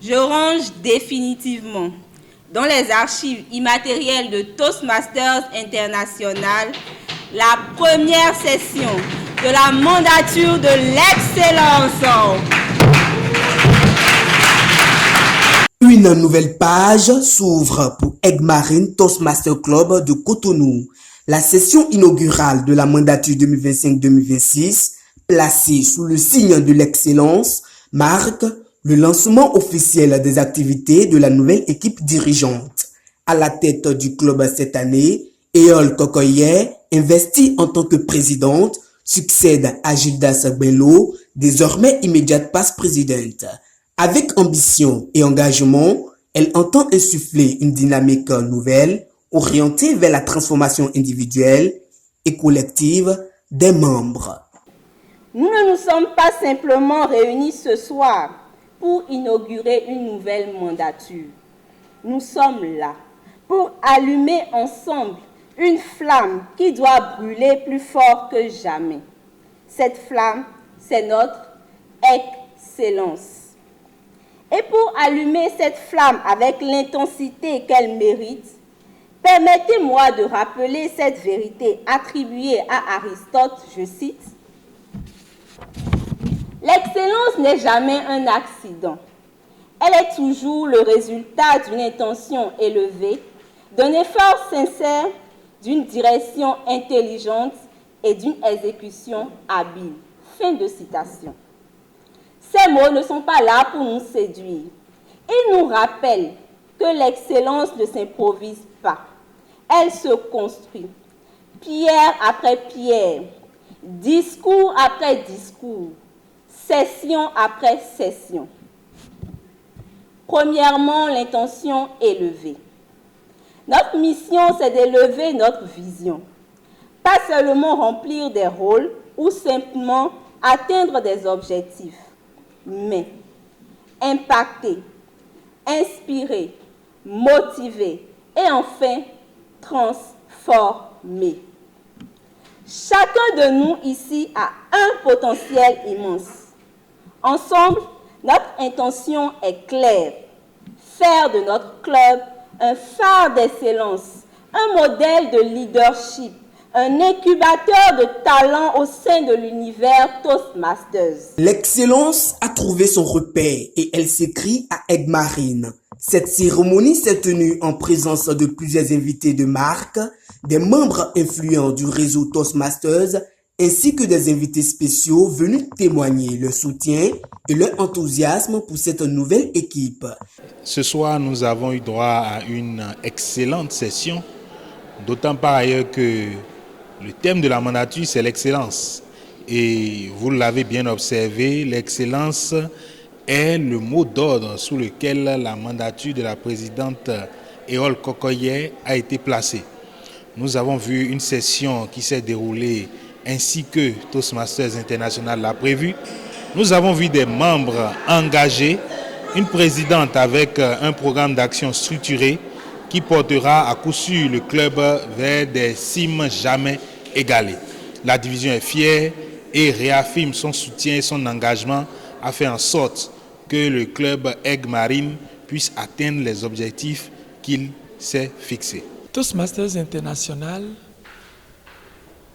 je range définitivement dans les archives immatérielles de Toastmasters International la première session de la mandature de l'excellence. Une nouvelle page s'ouvre pour Egg-Marine Toastmasters Club de Cotonou. La session inaugurale de la mandature 2025-2026, placée sous le signe de l'excellence, marque le lancement officiel des activités de la nouvelle équipe dirigeante. À la tête du club cette année, Éole Kokoye, investie en tant que présidente, succède à Gildas Bello, désormais immédiate vice-présidente. Avec ambition et engagement, elle entend insuffler une dynamique nouvelle, orientée vers la transformation individuelle et collective des membres. Nous ne nous sommes pas simplement réunis ce soir pour inaugurer une nouvelle mandature. Nous sommes là pour allumer ensemble une flamme qui doit brûler plus fort que jamais. Cette flamme, c'est notre excellence. Et pour allumer cette flamme avec l'intensité qu'elle mérite, permettez-moi de rappeler cette vérité attribuée à Aristote, je cite, « L'excellence n'est jamais un accident. Elle est toujours le résultat d'une intention élevée, d'un effort sincère, d'une direction intelligente et d'une exécution habile. » Fin de citation. Ces mots ne sont pas là pour nous séduire. Ils nous rappellent que l'excellence ne s'improvise pas. Elle se construit, pierre après pierre, discours après discours, session après session. Premièrement, l'intention élevée. Notre mission, c'est d'élever notre vision. Pas seulement remplir des rôles ou simplement atteindre des objectifs, mais impacter, inspirer, motiver et enfin transformer. Chacun de nous ici a un potentiel immense. Ensemble, notre intention est claire. Faire de notre club un phare d'excellence, un modèle de leadership, un incubateur de talents au sein de l'univers Toastmasters. L'excellence a trouvé son repère et elle s'écrit à Egg-Marine. Cette cérémonie s'est tenue en présence de plusieurs invités de marque, des membres influents du réseau Toastmasters, ainsi que des invités spéciaux venus témoigner leur soutien et leur enthousiasme pour cette nouvelle équipe. Ce soir, nous avons eu droit à une excellente session, d'autant par ailleurs que le thème de la mandature, c'est l'excellence. Et vous l'avez bien observé, l'excellence est le mot d'ordre sous lequel la mandature de la présidente Éole Kokoye a été placée. Nous avons vu une session qui s'est déroulée ainsi que Toastmasters International l'a prévu. Nous avons vu des membres engagés, une présidente avec un programme d'action structuré qui portera à coup sûr le club vers des cimes jamais égalées. La division est fière et réaffirme son soutien et son engagement à faire en sorte que le club Egg-Marine puisse atteindre les objectifs qu'il s'est fixés. Toastmasters International,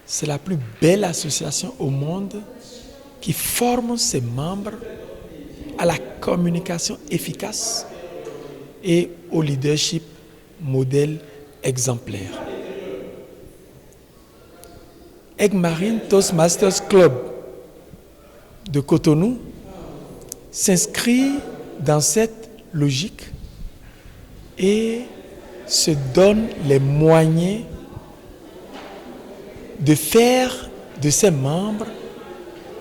c'est la plus belle association au monde qui forme ses membres à la communication efficace et au leadership modèle exemplaire. Egg-Marine Toastmasters Club de Cotonou s'inscrit dans cette logique et se donne les moyens de faire de ses membres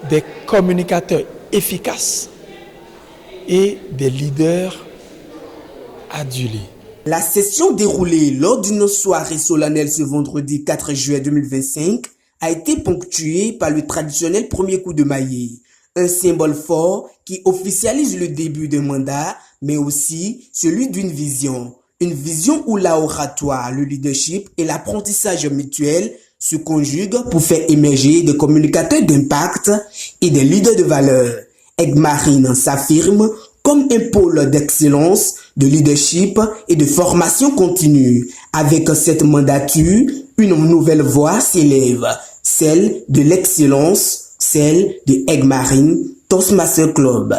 des communicateurs efficaces et des leaders adulés. La session déroulée lors d'une soirée solennelle ce vendredi 4 juillet 2025 a été ponctuée par le traditionnel premier coup de maillet, un symbole fort qui officialise le début d'un mandat, mais aussi celui d'une vision. Une vision où l'oratoire, le leadership et l'apprentissage mutuel se conjuguent pour faire émerger des communicateurs d'impact et des leaders de valeur. Egg-Marine s'affirme comme comme un pôle d'excellence, de leadership et de formation continue. Avec cette mandature, une nouvelle voie s'élève, celle de l'excellence, celle de Egg Marine Toastmaster Club.